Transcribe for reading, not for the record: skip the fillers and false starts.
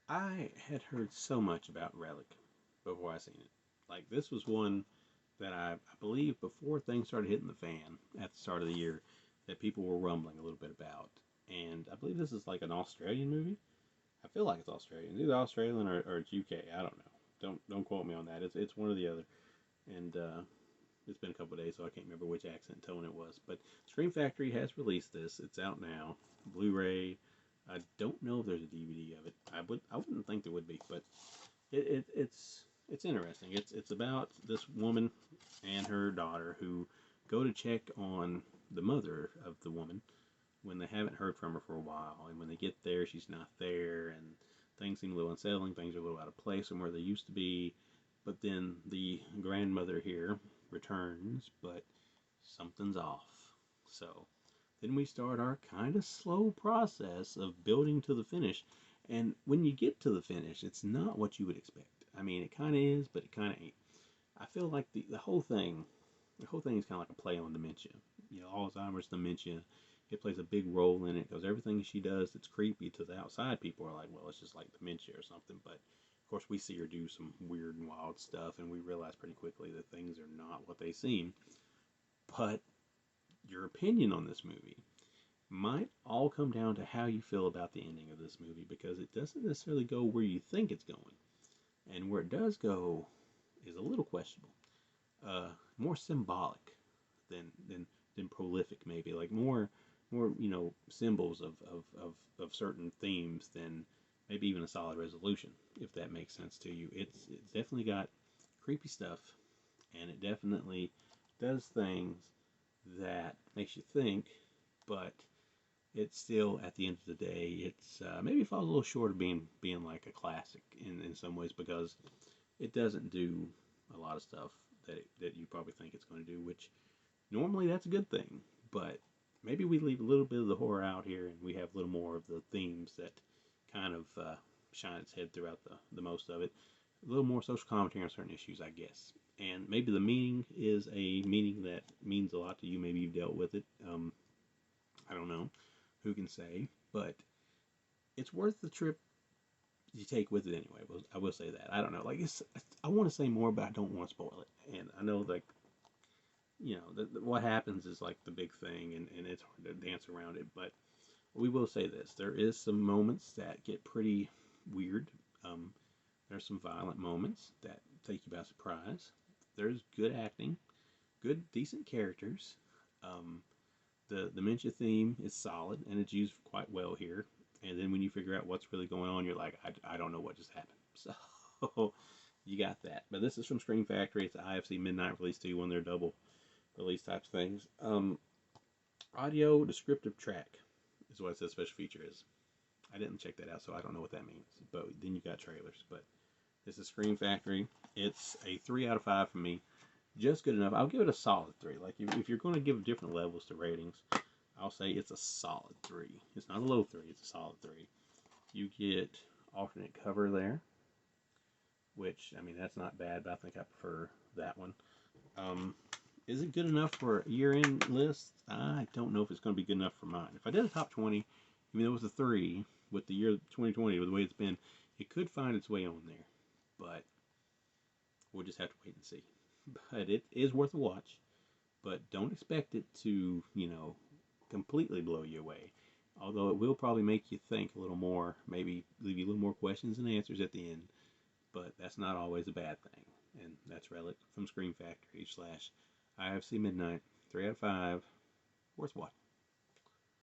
I had heard so much about Relic before I seen it. Like this was one that I believe before things started hitting the fan at the start of the year that people were rumbling a little bit about. And I believe this is like an Australian movie. I feel like it's Australian, either Australian or it's UK. I don't know. Don't quote me on that. It's one or the other. And it's been a couple of days, so I can't remember which accent tone it was. But Scream Factory has released this. It's out now, Blu-ray. I don't know if there's a DVD of it. I wouldn't think there would be, but it's interesting. It's about this woman and her daughter who go to check on the mother of the woman when they haven't heard from her for a while, and when they get there, she's not there, and things seem a little unsettling. Things are a little out of place from where they used to be. But then the grandmother here returns, but something's off. So then we start our kind of slow process of building to the finish. And when you get to the finish, it's not what you would expect. I mean, it kind of is, but it kind of ain't. I feel like the whole thing is kind of like a play on dementia. You know, Alzheimer's, dementia. It plays a big role in it because everything she does that's creepy to the outside people are like, well, it's just like dementia or something. But of course, we see her do some weird and wild stuff, and we realize pretty quickly that things are not what they seem. But your opinion on this movie might all come down to how you feel about the ending of this movie because it doesn't necessarily go where you think it's going. And where it does go is a little questionable. More symbolic than prolific, maybe. Like more symbols of certain themes than maybe even a solid resolution, if that makes sense to you. It's definitely got creepy stuff, and it definitely does things that makes you think, but it's still at the end of the day, it's maybe falls a little short of being like a classic in some ways because it doesn't do a lot of stuff that you probably think it's going to do, which normally that's a good thing. But maybe we leave a little bit of the horror out here, and we have a little more of the themes that kind of shine its head throughout the most of it. A little more social commentary on certain issues, I guess. And maybe the meaning is a meaning that means a lot to you. Maybe you've dealt with it. I don't know. Who can say? But it's worth the trip you take with it anyway. I will say that. I don't know. Like I want to say more, but I don't want to spoil it. And I know like what happens is like the big thing, and it's hard to dance around it. But we will say this: there is some moments that get pretty weird. Um, there's some violent moments that take you by surprise. There's good acting, good decent characters. Um, the dementia theme is solid and it's used quite well here. And then when you figure out what's really going on, you're like, I don't know what just happened. So you got that. But this is from Scream Factory. It's IFC Midnight Release 2, one of their double release types things. Audio descriptive track is what it says special feature is. I didn't check that out, so I don't know what that means. But then you got trailers. But this is Scream Factory. It's a 3 out of 5 for me. Just good enough. I'll give it a solid 3. Like if you're going to give different levels to ratings, I'll say it's a solid 3. It's not a low 3. It's a solid 3. You get alternate cover there, which I mean that's not bad, but I think I prefer that one. Is it good enough for a year-end list? I don't know if it's going to be good enough for mine. If I did a top 20, even though it was a 3 with the year 2020, with the way it's been, it could find its way on there. But we'll just have to wait and see. But it is worth a watch. But don't expect it to, completely blow you away. Although it will probably make you think a little more, maybe leave you a little more questions and answers at the end. But that's not always a bad thing. And that's Relic from Scream Factory / IFC Midnight. 3 out of 5. Worth watching.